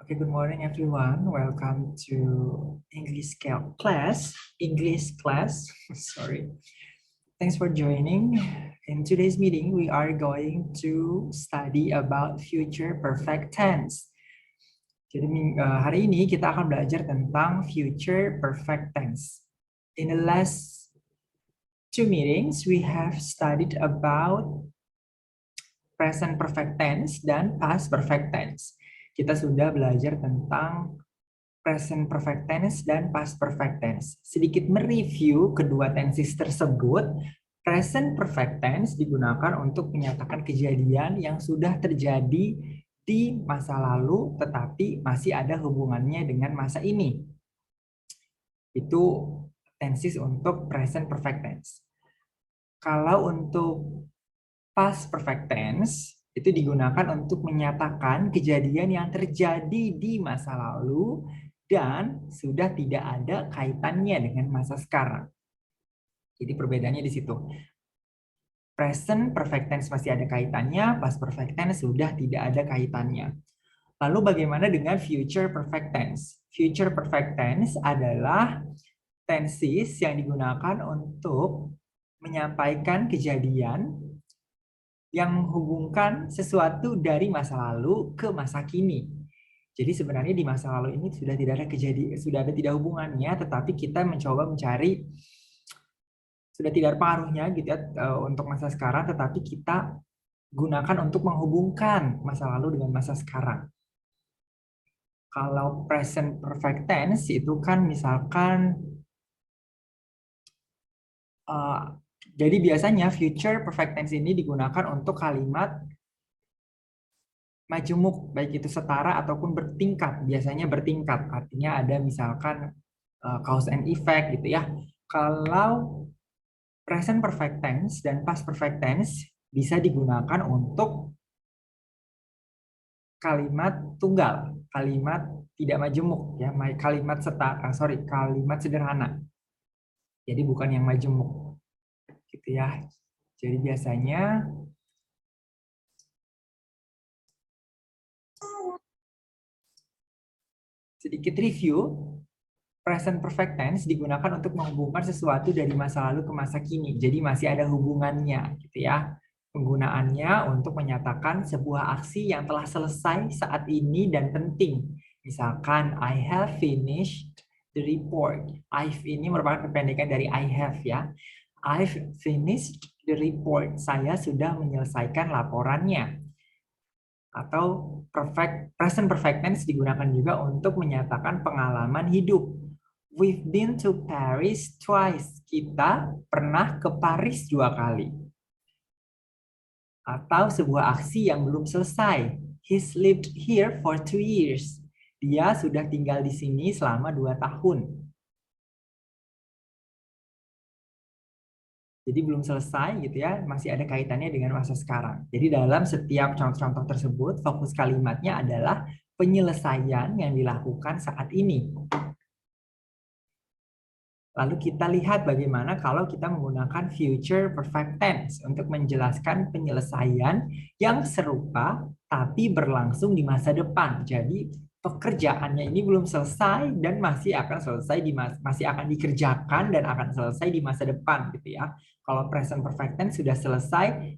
Okay, good morning everyone. Welcome to English class. Sorry. Thanks for joining. In today's meeting, we are going to study about future perfect tense. Jadi hari ini kita akan belajar tentang future perfect tense. In the last two meetings, we have studied about present perfect tense dan past perfect tense. Kita sudah belajar tentang present perfect tense dan past perfect tense. Sedikit mereview kedua tenses tersebut. Present perfect tense digunakan untuk menyatakan kejadian yang sudah terjadi di masa lalu tetapi masih ada hubungannya dengan masa ini. Itu tenses untuk present perfect tense. Kalau untuk past perfect tense itu digunakan untuk menyatakan kejadian yang terjadi di masa lalu dan sudah tidak ada kaitannya dengan masa sekarang. Jadi perbedaannya di situ. Present perfect tense masih ada kaitannya, past perfect tense sudah tidak ada kaitannya. Lalu bagaimana dengan future perfect tense? Future perfect tense adalah tenses yang digunakan untuk menyampaikan kejadian yang menghubungkan sesuatu dari masa lalu ke masa kini. Jadi sebenarnya di masa lalu ini sudah tidak ada kejadian, sudah ada tidak hubungannya, tetapi kita mencoba mencari sudah tidak ada pengaruhnya gitu ya untuk masa sekarang, tetapi kita gunakan untuk menghubungkan masa lalu dengan masa sekarang. Kalau present perfect tense itu kan misalkan jadi biasanya future perfect tense ini digunakan untuk kalimat majemuk, baik itu setara ataupun bertingkat. Biasanya bertingkat, artinya ada misalkan cause and effect gitu ya. Kalau present perfect tense dan past perfect tense bisa digunakan untuk kalimat tunggal, kalimat tidak majemuk ya, kalimat kalimat sederhana. Jadi bukan yang majemuk gitu ya. Jadi biasanya sedikit review, present perfect tense digunakan untuk menghubungkan sesuatu dari masa lalu ke masa kini. Jadi masih ada hubungannya gitu ya. Penggunaannya untuk menyatakan sebuah aksi yang telah selesai saat ini dan penting. Misalkan I have finished the report. I've ini merupakan kependekan dari I have ya. I've finished the report. Saya sudah menyelesaikan laporannya. Atau present perfect tense digunakan juga untuk menyatakan pengalaman hidup. We've been to Paris twice. Kita pernah ke Paris 2 kali. Atau sebuah aksi yang belum selesai. He's lived here for 2 years. Dia sudah tinggal di sini selama 2 tahun. Jadi belum selesai gitu ya, masih ada kaitannya dengan masa sekarang. Jadi dalam setiap contoh-contoh tersebut, fokus kalimatnya adalah penyelesaian yang dilakukan saat ini. Lalu kita lihat bagaimana kalau kita menggunakan future perfect tense untuk menjelaskan penyelesaian yang serupa tapi berlangsung di masa depan. Jadi pekerjaannya ini belum selesai dan masih akan selesai masih akan dikerjakan dan akan selesai di masa depan gitu ya. Kalau present perfect tense sudah selesai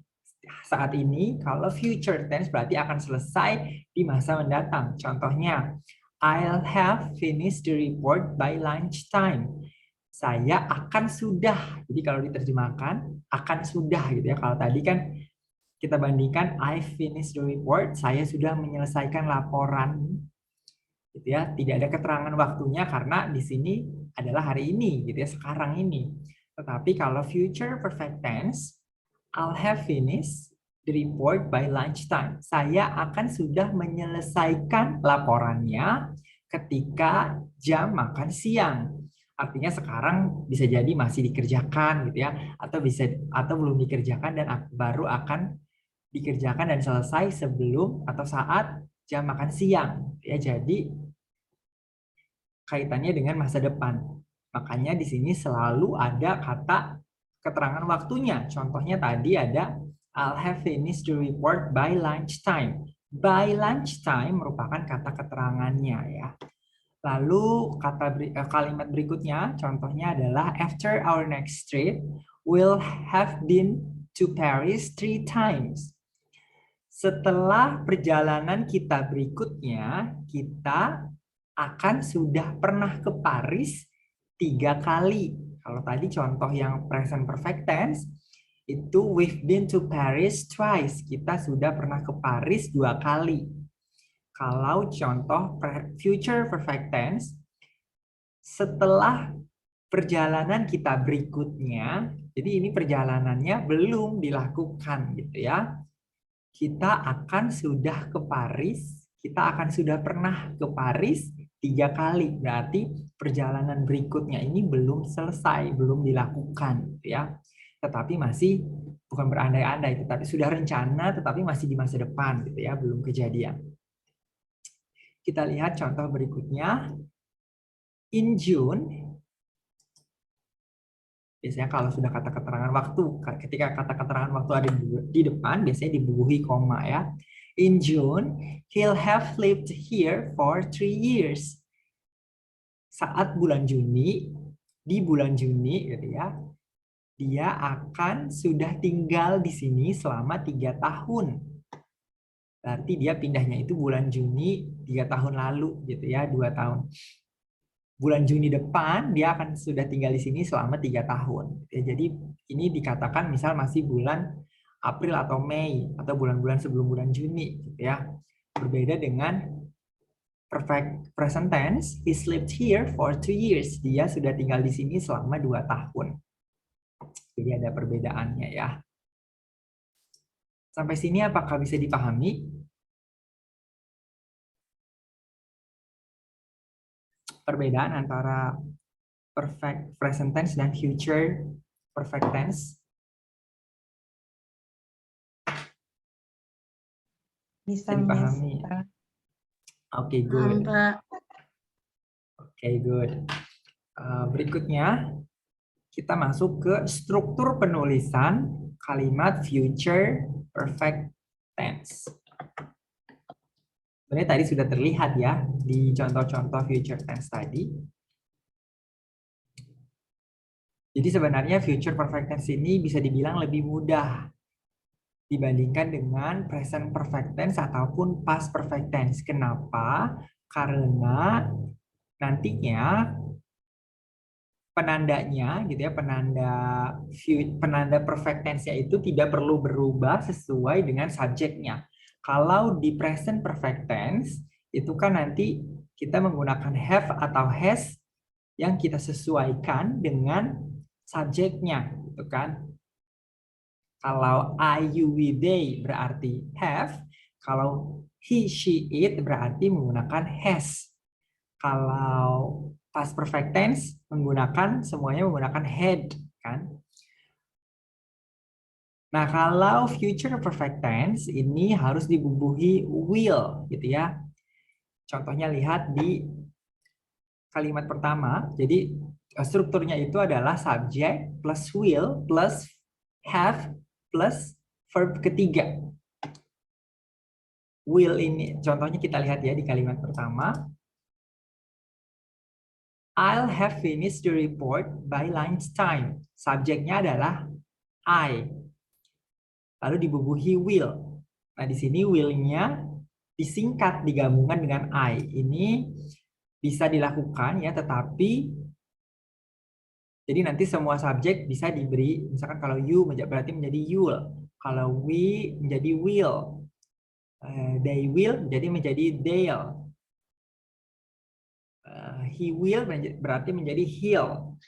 saat ini, kalau future tense berarti akan selesai di masa mendatang. Contohnya, I'll have finished the report by lunchtime. Saya akan sudah. Jadi kalau diterjemahkan akan sudah gitu ya. Kalau tadi kan kita bandingkan I finished the report, saya sudah menyelesaikan laporan gitu ya. Tidak ada keterangan waktunya karena di sini adalah hari ini gitu ya, sekarang ini. Tetapi kalau future perfect tense, I'll have finished the report by lunchtime. Saya akan sudah menyelesaikan laporannya ketika jam makan siang. Artinya sekarang bisa jadi masih dikerjakan gitu ya, atau belum dikerjakan dan baru akan dikerjakan dan selesai sebelum atau saat jam makan siang ya. Jadi kaitannya dengan masa depan. Makanya di sini selalu ada kata keterangan waktunya. Contohnya tadi ada I'll have finished the report by lunchtime. By lunchtime merupakan kata keterangannya ya. Lalu kalimat berikutnya contohnya adalah after our next trip we'll have been to Paris 3 times. Setelah perjalanan kita berikutnya, kita akan sudah pernah ke Paris 3 kali. Kalau tadi contoh yang present perfect tense, itu we've been to Paris twice. Kita sudah pernah ke Paris 2 kali. Kalau contoh future perfect tense, setelah perjalanan kita berikutnya, jadi ini perjalanannya belum dilakukan gitu ya. Kita akan sudah ke Paris, kita akan sudah pernah ke Paris 3 kali. Berarti perjalanan berikutnya ini belum selesai, belum dilakukan gitu ya. Tetapi masih bukan berandai-andai, tetapi sudah rencana, tetapi masih di masa depan gitu ya, belum kejadian. Kita lihat contoh berikutnya. In June, biasanya kalau sudah kata keterangan waktu, ketika kata keterangan waktu ada di depan, biasanya dibubuhi koma ya. In June, he'll have lived here for 3 years. Saat bulan Juni, di bulan Juni gitu ya, dia akan sudah tinggal di sini selama 3 tahun. Berarti dia pindahnya itu bulan Juni 3 tahun lalu gitu ya, 2 tahun. Bulan Juni depan dia akan sudah tinggal di sini selama 3 tahun. Ya, jadi ini dikatakan misal masih bulan April atau Mei atau bulan-bulan sebelum bulan Juni gitu ya. Berbeda dengan perfect present tense, he lived here for 2 years. Dia sudah tinggal di sini selama 2 tahun. Jadi ada perbedaannya ya. Sampai sini apakah bisa dipahami? Perbedaan antara perfect present tense dan future perfect tense. Bisa dipahami. Oke, good. Oke, good. Berikutnya kita masuk ke struktur penulisan kalimat future perfect tense. Sebenarnya tadi sudah terlihat ya di contoh-contoh future tense tadi. Jadi sebenarnya future perfect tense ini bisa dibilang lebih mudah dibandingkan dengan present perfect tense ataupun past perfect tense. Kenapa? Karena nantinya penandanya gitu ya, penanda perfect tense-nya itu tidak perlu berubah sesuai dengan subjeknya. Kalau di present perfect tense itu kan nanti kita menggunakan have atau has yang kita sesuaikan dengan subjeknya gitu kan. Kalau I, you, we, they berarti have. Kalau he, she, it berarti menggunakan has. Kalau past perfect tense menggunakan semuanya menggunakan had kan. Nah, kalau future perfect tense ini harus dibubuhi will gitu ya. Contohnya lihat di kalimat pertama. Jadi strukturnya itu adalah subject plus will plus have plus verb ketiga. Will ini contohnya kita lihat ya di kalimat pertama. I'll have finished the report by lunchtime. Subjeknya adalah I. Lalu dibubuhi will. Nah, di sini will-nya disingkat digabungkan dengan I. Ini bisa dilakukan ya, tetapi jadi nanti semua subjek bisa diberi, misalkan kalau you berarti menjadi you'll. Kalau we menjadi will. They will menjadi they'll. He will berarti menjadi he'll.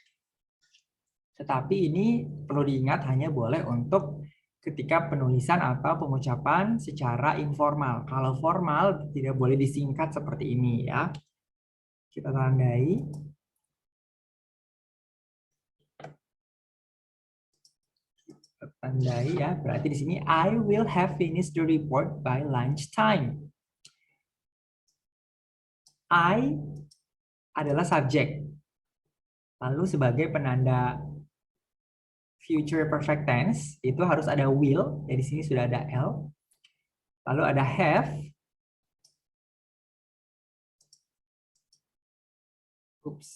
Tetapi ini perlu diingat hanya boleh untuk ketika penulisan atau pengucapan secara informal. Kalau formal tidak boleh disingkat seperti ini ya. Kita tandai. Tandai ya, berarti di sini I will have finished the report by lunchtime. I adalah subjek. Lalu sebagai penanda future perfect tense itu harus ada will, ya di sini sudah ada L. Lalu ada have. Oops.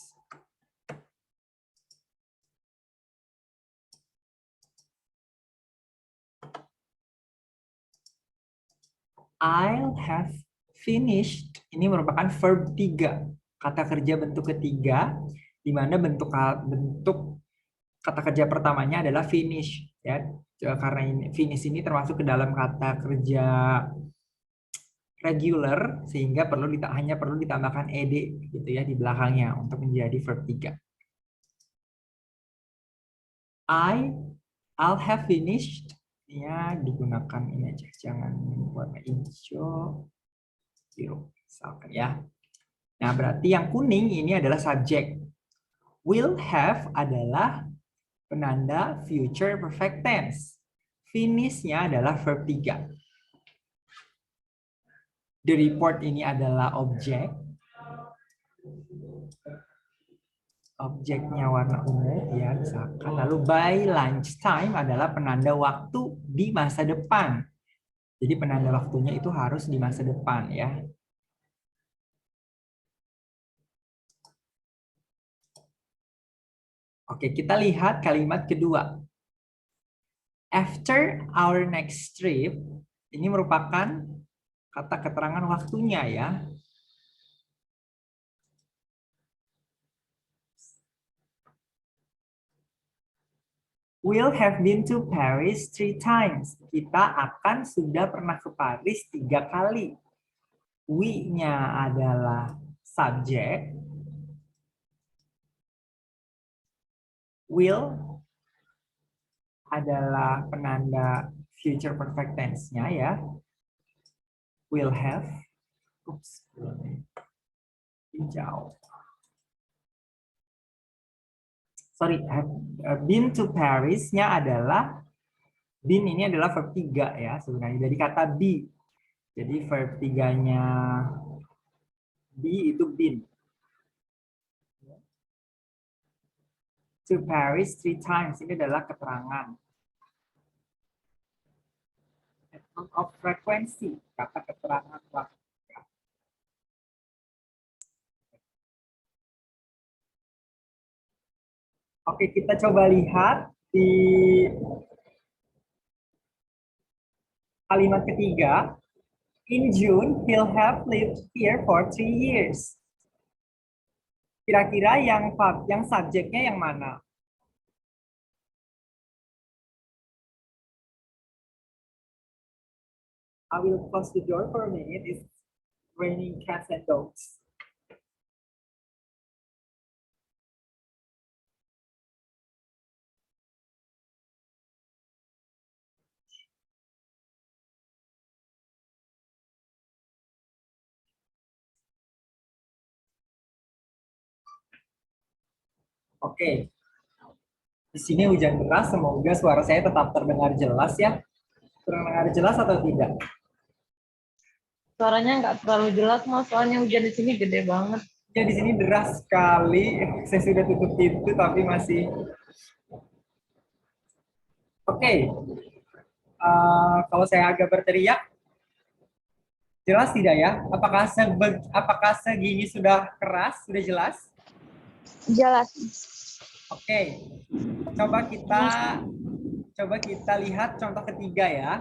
I'll have finished. Ini merupakan verb 3. Kata kerja bentuk ketiga, di mana bentuk kata kerja pertamanya adalah finish. Ya, karena ini, finish ini termasuk ke dalam kata kerja regular, sehingga hanya perlu ditambahkan ed gitu ya di belakangnya untuk menjadi verb 3. I'll have finished. Ya, digunakan ini aja, jangan warna hijau, biru, misalkan ya. Nah, berarti yang kuning ini adalah subjek. Will have adalah penanda future perfect tense. Finish-nya adalah verb 3. The report ini adalah objek. Objeknya warna ungu ya, misalkan. Lalu by lunchtime adalah penanda waktu di masa depan. Jadi penanda waktunya itu harus di masa depan ya. Oke, kita lihat kalimat kedua. After our next trip, ini merupakan kata keterangan waktunya ya. Will have been to Paris 3 times. Kita akan sudah pernah ke Paris 3 kali. We-nya adalah subjek. Will adalah penanda future perfect tense-nya ya. Will have. Oops. Hijau. Sorry, have been to Paris-nya adalah, been ini adalah verb 3 ya sebenarnya, dari kata be. Jadi verb 3-nya be itu been. To Paris 3 times, ini adalah keterangan. Of frekuensi, kata keterangan waktu. Oke, kita coba lihat di kalimat ketiga. In June, he'll have lived here for 3 years. Kira-kira yang subjeknya yang mana? I will close the door for a minute. It's raining cats and dogs. Oke. Di sini hujan deras, semoga suara saya tetap terdengar jelas ya. Terdengar jelas atau tidak? Suaranya nggak terlalu jelas, Mas. Soalnya hujan di sini gede banget. Ya, di sini deras sekali. Saya sudah tutup pintu tapi masih. Oke. Kalau saya agak berteriak, jelas tidak ya? Apakah segini sudah keras, sudah jelas? Jelas. Oke. Coba kita lihat contoh ketiga ya.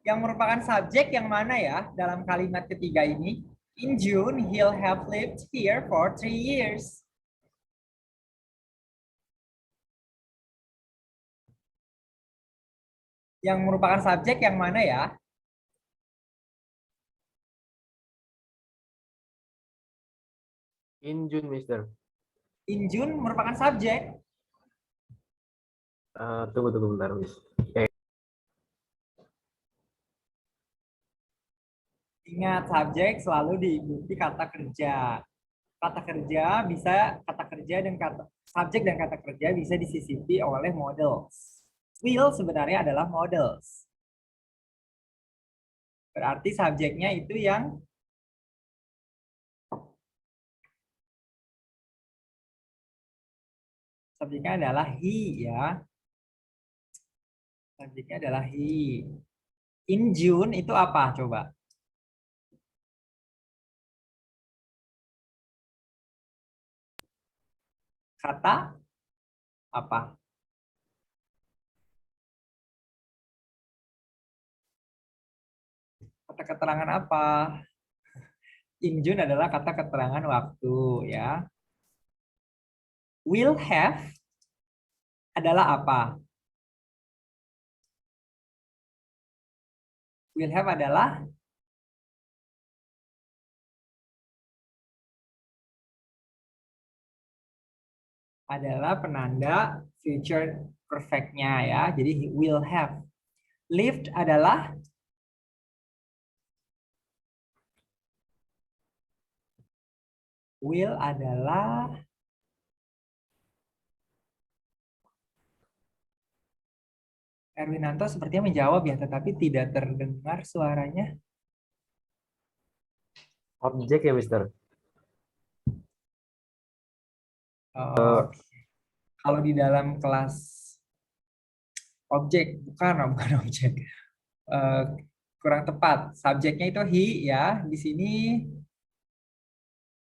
Yang merupakan subjek yang mana ya dalam kalimat ketiga ini? In June, he'll have lived here for 3 years. Yang merupakan subjek yang mana ya? In June, Mister. In June merupakan subjek. Tunggu bentar, Miss. Ingat, subjek selalu diikuti kata kerja. Kata kerja bisa subjek dan kata kerja bisa disisipi oleh models. Will sebenarnya adalah models. Berarti subjeknya itu yang subjeknya adalah he ya. Subjeknya adalah he. In June itu apa coba? Kata apa? Kata keterangan apa? In June adalah kata keterangan waktu ya. Will have adalah apa? Will have adalah penanda future perfect-nya ya. Jadi will have. Lived adalah will adalah Erwinanto sepertinya menjawab ya, tetapi tidak terdengar suaranya. Objek ya, Mister. Oh, kalau di dalam kelas objek, bukan objek. Eh, kurang tepat. Subjeknya itu he ya. Di sini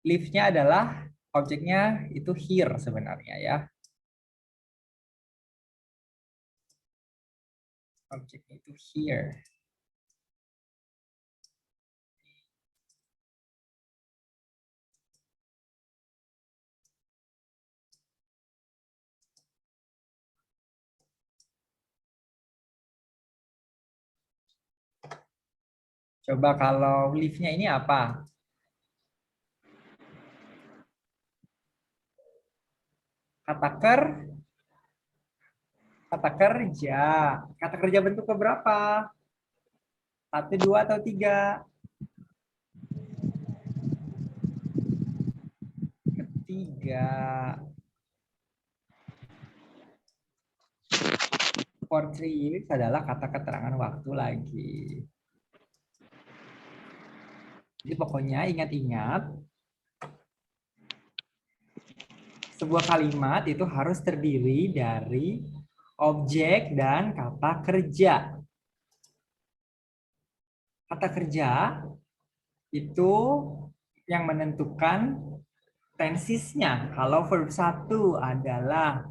live-nya adalah objeknya itu here sebenarnya ya. Objeknya itu here. Coba kalau live-nya ini apa? Kata kata kerja. Kata kerja bentuk keberapa? Satu, dua, atau tiga? Ketiga. For 3 years adalah kata keterangan waktu lagi. Jadi pokoknya ingat-ingat, sebuah kalimat itu harus terdiri dari objek dan kata kerja. Kata kerja itu yang menentukan tensisnya. Kalau verb 1 adalah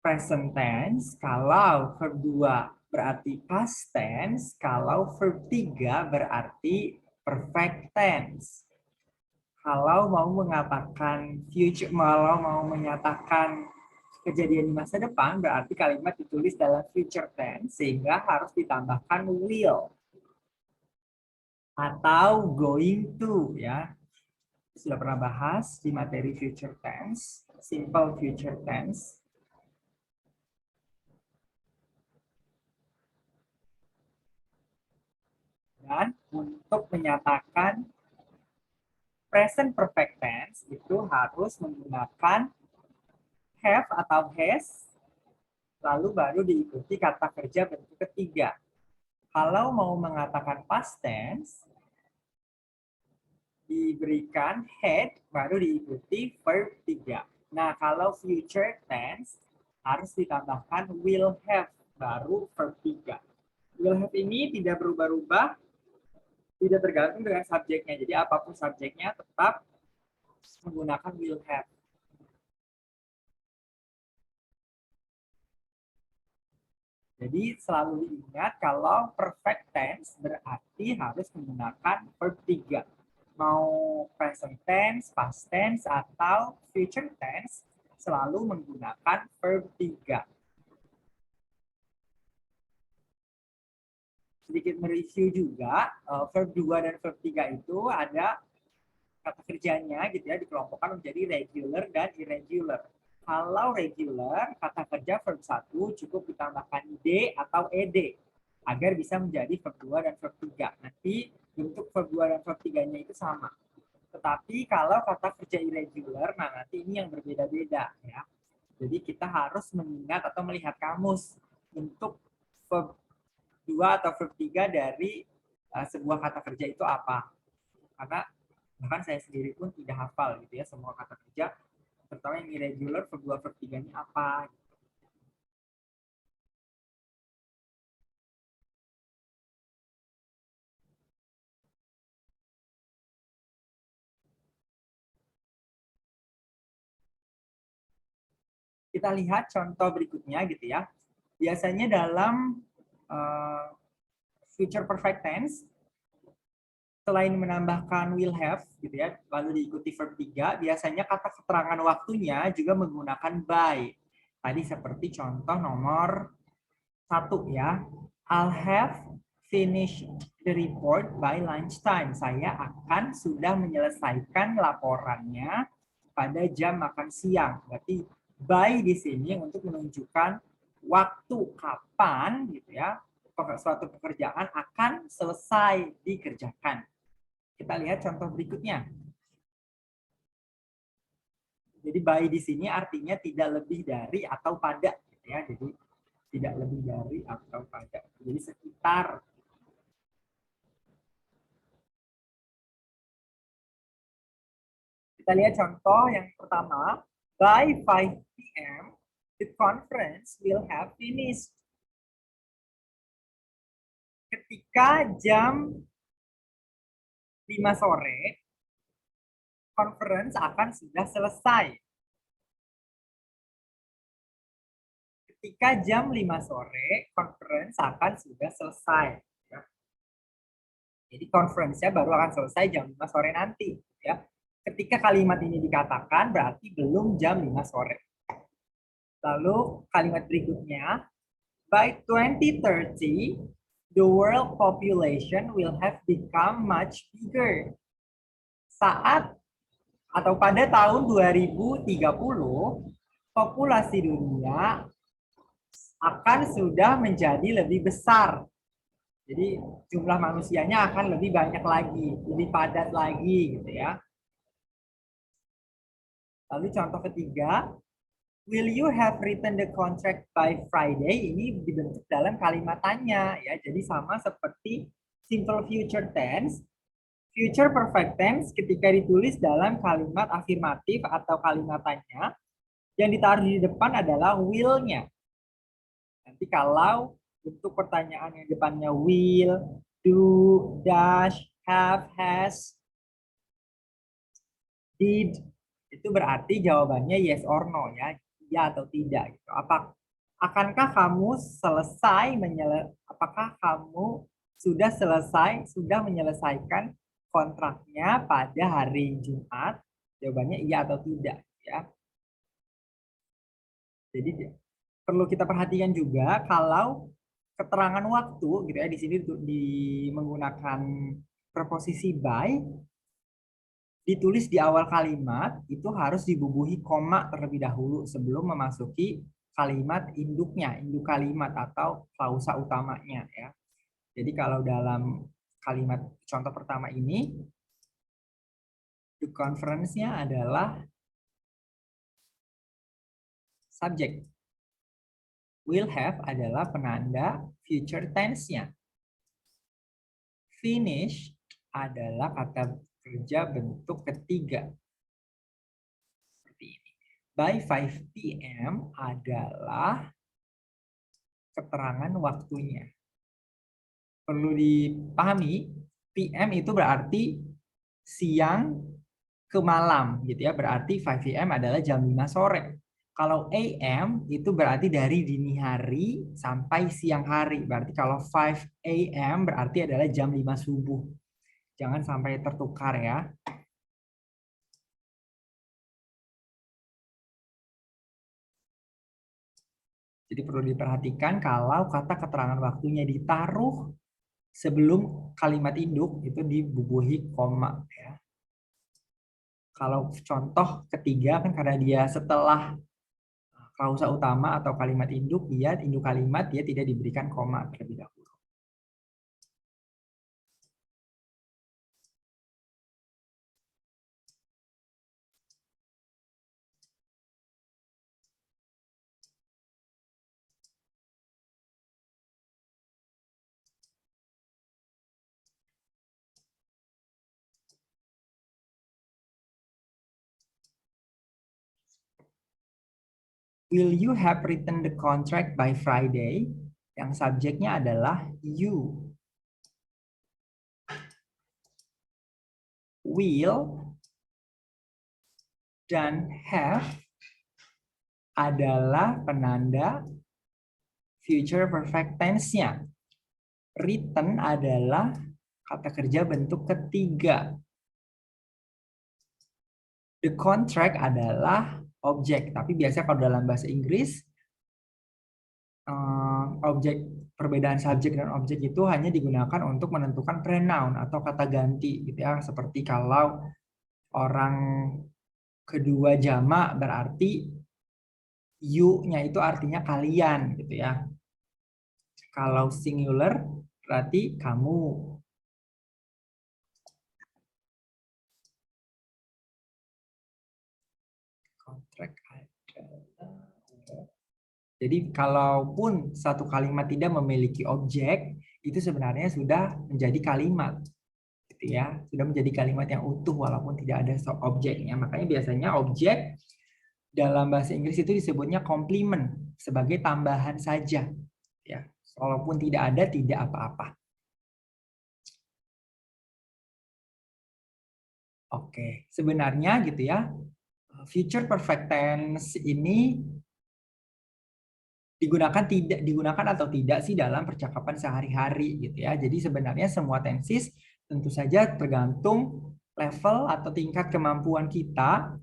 present tense, kalau verb 2 berarti past tense, kalau verb 3 berarti perfect tense. Kalau mau mengatakan future, kalau mau menyatakan kejadian di masa depan, berarti kalimat ditulis dalam future tense, sehingga harus ditambahkan will atau going to ya. Sudah pernah bahas di materi future tense, simple future tense. Dan untuk menyatakan present perfect tense itu harus menggunakan have atau has, lalu baru diikuti kata kerja bentuk ketiga. Kalau mau mengatakan past tense, diberikan had, baru diikuti verb 3. Nah, kalau future tense, harus ditambahkan will have, baru verb 3. Will have ini tidak berubah-ubah, tidak tergantung dengan subjeknya. Jadi apapun subjeknya tetap menggunakan will have. Jadi selalu diingat kalau perfect tense berarti harus menggunakan verb 3. Mau present tense, past tense, atau future tense selalu menggunakan verb 3. Sedikit mereview juga, verb 2 dan verb 3 itu ada kata kerjanya gitu ya, dikelompokkan menjadi regular dan irregular. Kalau regular, kata kerja verb 1 cukup ditambahkan id atau ed agar bisa menjadi verb 2 dan verb 3. Nanti bentuk verb 2 dan verb 3-nya itu sama. Tetapi kalau kata kerja irregular, nah nanti ini yang berbeda-beda ya. Jadi kita harus mengingat atau melihat kamus bentuk verb 2 atau verb 3 dari sebuah kata kerja itu apa. Karena bahkan saya sendiri pun tidak hafal gitu ya semua kata kerja, terutama yang irregular verb 2 verb 3 ini apa. Kita lihat contoh berikutnya gitu ya. Biasanya dalam future perfect tense, selain menambahkan will have gitu ya, lalu diikuti verb 3, biasanya kata keterangan waktunya juga menggunakan by. Tadi seperti contoh nomor 1 ya. I'll have finished the report by lunchtime. Saya akan sudah menyelesaikan laporannya pada jam makan siang. Berarti by di sini untuk menunjukkan waktu kapan gitu ya suatu pekerjaan akan selesai dikerjakan. Kita lihat contoh berikutnya. Jadi by di sini artinya tidak lebih dari atau pada gitu ya. Jadi tidak lebih dari atau pada. Jadi sekitar. Kita lihat contoh yang pertama. By 5 p.m. the conference will have finished. Ketika jam 5 sore, conference akan sudah selesai. Ketika jam 5 sore, conference akan sudah selesai. Jadi conference-nya baru akan selesai jam 5 sore nanti. Ya. Ketika kalimat ini dikatakan, berarti belum jam 5 sore. Lalu kalimat berikutnya, by 2030, the world population will have become much bigger. Saat atau pada tahun 2030, populasi dunia akan sudah menjadi lebih besar. Jadi jumlah manusianya akan lebih banyak lagi, lebih padat lagi gitu ya. Lalu contoh ketiga, will you have written the contract by Friday? Ini dibentuk dalam kalimat tanya ya. Jadi sama seperti simple future tense, future perfect tense ketika ditulis dalam kalimat afirmatif atau kalimat tanya, yang ditaruh di depan adalah will-nya. Nanti kalau bentuk pertanyaan yang depannya will, do, dash, have, has, did, itu berarti jawabannya yes or no ya, ya atau tidak. Gitu. Akankah kamu apakah kamu sudah menyelesaikan kontraknya pada hari Jumat? Jawabannya iya atau tidak ya. Jadi perlu kita perhatikan juga kalau keterangan waktu gitu ya, di sini menggunakan preposisi by, ditulis di awal kalimat itu harus dibubuhi koma terlebih dahulu sebelum memasuki kalimat induknya, induk kalimat atau klausa utamanya ya. Jadi kalau dalam kalimat contoh pertama ini, the conference-nya adalah subjek. Will have adalah penanda future tense-nya. Finish adalah kata kerja bentuk ketiga. Seperti ini. By 5 p.m. adalah keterangan waktunya. Perlu dipahami, PM itu berarti siang ke malam gitu ya. Berarti 5 p.m. adalah jam 5 sore. Kalau AM itu berarti dari dini hari sampai siang hari. Berarti kalau 5 AM berarti adalah jam 5 subuh. Jangan sampai tertukar ya. Jadi perlu diperhatikan kalau kata keterangan waktunya ditaruh sebelum kalimat induk itu dibubuhi koma ya. Kalau contoh ketiga kan karena dia setelah klausa utama atau kalimat induk, induk kalimat dia tidak diberikan koma terlebih dahulu. Will you have written the contract by Friday? Yang subjeknya adalah you. Will dan have adalah penanda future perfect tense-nya. Written adalah kata kerja bentuk ketiga. The contract adalah objek, tapi biasanya kalau dalam bahasa Inggris objek, perbedaan subjek dan objek itu hanya digunakan untuk menentukan pronoun atau kata ganti gitu ya. Seperti kalau orang kedua jamak berarti you-nya itu artinya kalian gitu ya. Kalau singular berarti kamu. Kontrak adalah. Jadi kalaupun satu kalimat tidak memiliki objek, itu sebenarnya sudah menjadi kalimat. Gitu ya, sudah menjadi kalimat yang utuh walaupun tidak ada objeknya. Makanya biasanya objek dalam bahasa Inggris itu disebutnya complement, sebagai tambahan saja. Ya, walaupun tidak ada, tidak apa-apa. Oke, sebenarnya gitu ya, future perfect tense ini digunakan atau tidak sih dalam percakapan sehari-hari gitu ya. Jadi sebenarnya semua tenses tentu saja tergantung level atau tingkat kemampuan kita,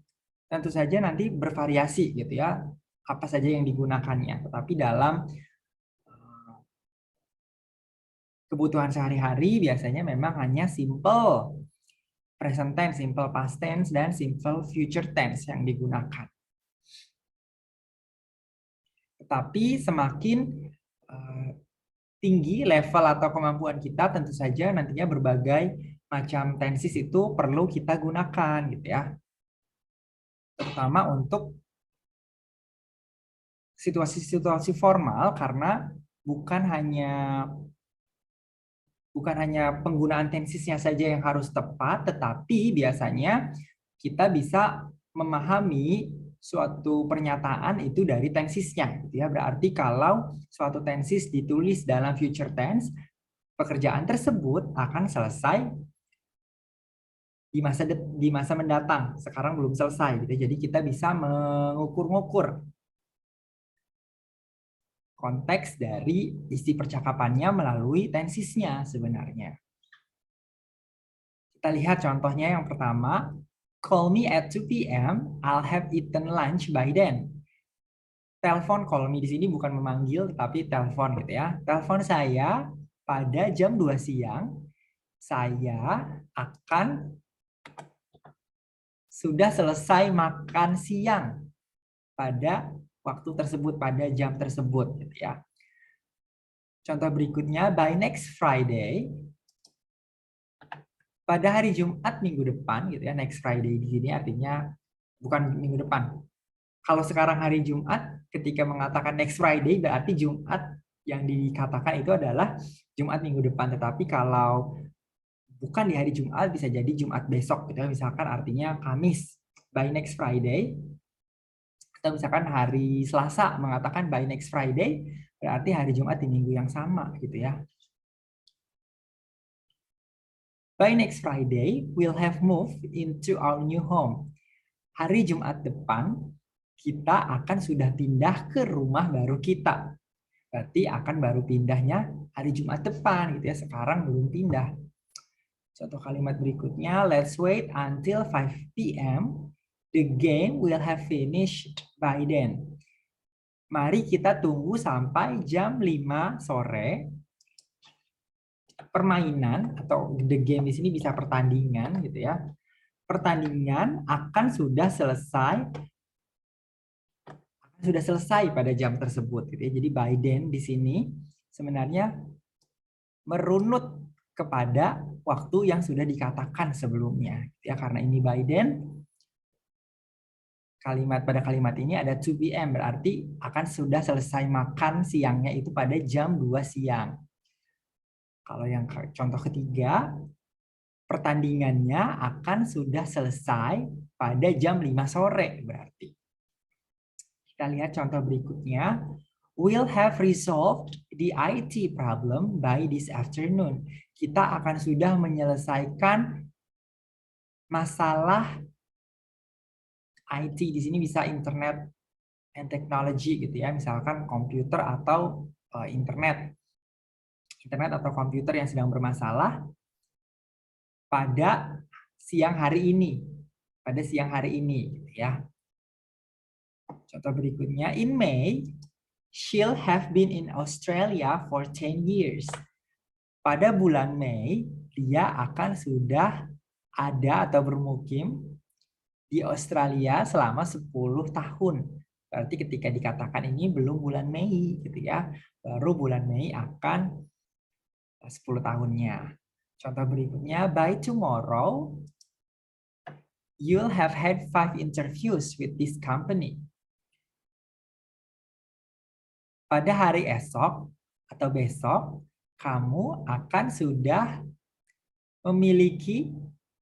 tentu saja nanti bervariasi gitu ya, apa saja yang digunakannya. Tetapi dalam kebutuhan sehari-hari biasanya memang hanya simple present tense, simple past tense, dan simple future tense yang digunakan. Tetapi semakin tinggi level atau kemampuan kita, tentu saja nantinya berbagai macam tenses itu perlu kita gunakan gitu ya. Terutama untuk situasi-situasi formal, karena bukan hanya penggunaan tensesnya saja yang harus tepat, tetapi biasanya kita bisa memahami suatu pernyataan itu dari tensesnya gitu ya. Berarti kalau suatu tenses ditulis dalam future tense, pekerjaan tersebut akan selesai di masa mendatang. Sekarang belum selesai gitu. Jadi kita bisa mengukur-ngukur konteks dari isi percakapannya melalui tensesnya sebenarnya. Kita lihat contohnya yang pertama. Call me at 2 p.m. I'll have eaten lunch by then. Telepon call me di sini bukan memanggil, tapi telepon gitu ya. Telepon saya pada jam 2 siang. Saya akan sudah selesai makan siang pada waktu tersebut, pada jam tersebut gitu ya. Contoh berikutnya, by next Friday, pada hari Jumat minggu depan gitu ya. Next Friday di sini artinya bukan minggu depan. Kalau sekarang hari Jumat, ketika mengatakan next Friday berarti Jumat yang dikatakan itu adalah Jumat minggu depan. Tetapi kalau bukan di hari Jumat, bisa jadi Jumat besok gitu ya. Misalkan artinya Kamis, by next Friday. Atau misalkan hari Selasa mengatakan by next Friday, berarti hari Jumat di minggu yang sama gitu ya. By next Friday, we'll have moved into our new home. Hari Jumat depan, kita akan sudah pindah ke rumah baru kita. Berarti akan baru pindahnya hari Jumat depan gitu ya. Sekarang belum pindah. Contoh kalimat berikutnya, let's wait until 5 p.m. The game will have finished by then. Mari kita tunggu sampai jam 5 sore. Permainan atau the game di sini bisa pertandingan gitu ya. Pertandingan akan sudah selesai pada jam tersebut gitu ya. Jadi by then di sini sebenarnya merunut kepada waktu yang sudah dikatakan sebelumnya gitu ya. Karena ini by then, pada kalimat ini ada 2 p.m. berarti akan sudah selesai makan siangnya itu pada jam 2 siang. Kalau yang contoh ketiga, pertandingannya akan sudah selesai pada jam 5 sore berarti. Kita lihat contoh berikutnya. We'll have resolved the IT problem by this afternoon. Kita akan sudah menyelesaikan masalah IT. Di sini bisa internet and technology gitu ya, misalkan komputer atau internet atau komputer yang sedang bermasalah pada siang hari ini, gitu ya. Contoh berikutnya, in May, she'll have been in Australia for 10 years. Pada bulan Mei, dia akan sudah ada atau bermukim di Australia selama 10 tahun. Berarti ketika dikatakan ini belum bulan Mei gitu ya. Baru bulan Mei akan 10 tahunnya. Contoh berikutnya, by tomorrow you'll have had 5 interviews with this company. Pada hari esok atau besok, kamu akan sudah memiliki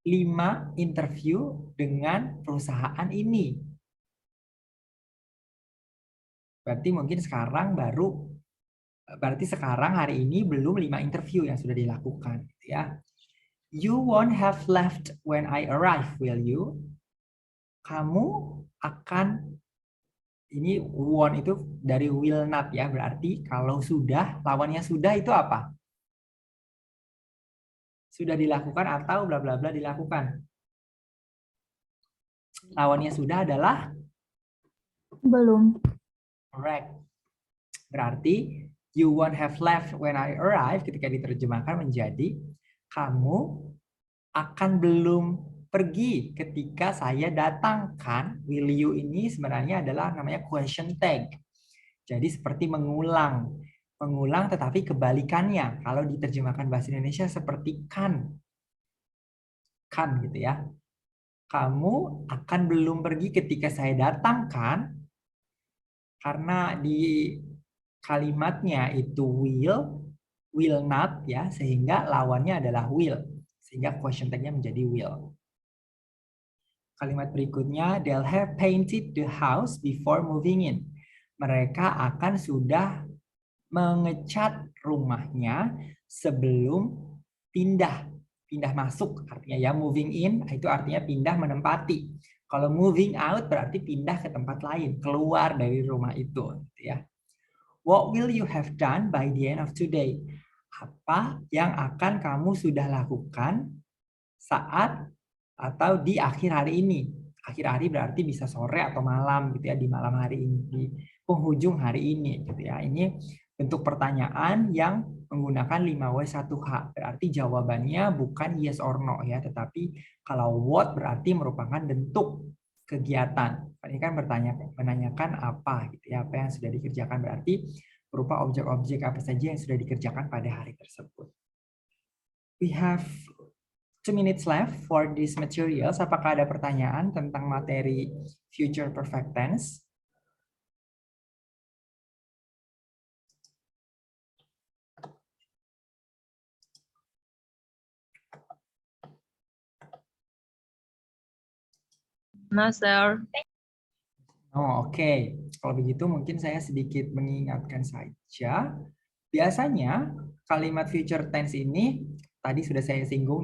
5 interview dengan perusahaan ini. Berarti mungkin sekarang hari ini belum 5 interview yang sudah dilakukan. Ya. You won't have left when I arrive, will you? Kamu akan, ini won't itu dari will not ya, berarti kalau sudah, lawannya sudah itu apa? Sudah dilakukan atau bla bla bla dilakukan? Lawannya sudah adalah Belum. correct. Berarti you won't have left when I arrive ketika diterjemahkan menjadi kamu akan belum pergi ketika saya datangkan. Will you ini sebenarnya adalah namanya question tag. Jadi seperti mengulang tetapi kebalikannya. Kalau diterjemahkan bahasa Indonesia seperti kan gitu ya. Kamu akan belum pergi ketika saya datangkan, karena di kalimatnya itu will not ya, sehingga lawannya adalah will, sehingga question tag-nya menjadi will. Kalimat berikutnya, they'll have painted the house before moving in. Mereka akan sudah mengecat rumahnya sebelum pindah masuk, artinya ya moving in itu artinya pindah menempati. Kalau moving out berarti pindah ke tempat lain, keluar dari rumah itu, ya. What will you have done by the end of today? Apa yang akan kamu sudah lakukan saat atau di akhir hari ini? Akhir hari berarti bisa sore atau malam gitu ya, di malam hari ini, di penghujung hari ini gitu ya. Ini bentuk pertanyaan yang menggunakan 5W1H. Berarti jawabannya bukan yes or no ya, tetapi kalau what berarti merupakan bentuk kegiatan. Ini kan menanyakan apa gitu ya, apa yang sudah dikerjakan, berarti berupa objek-objek apa saja yang sudah dikerjakan pada hari tersebut. We have 2 minutes left for this materials. Apakah ada pertanyaan tentang materi future perfect tense? Nah, sir. Oh, oke. Kalau begitu mungkin saya sedikit mengingatkan saja. Biasanya kalimat future tense ini tadi sudah saya singgung ya.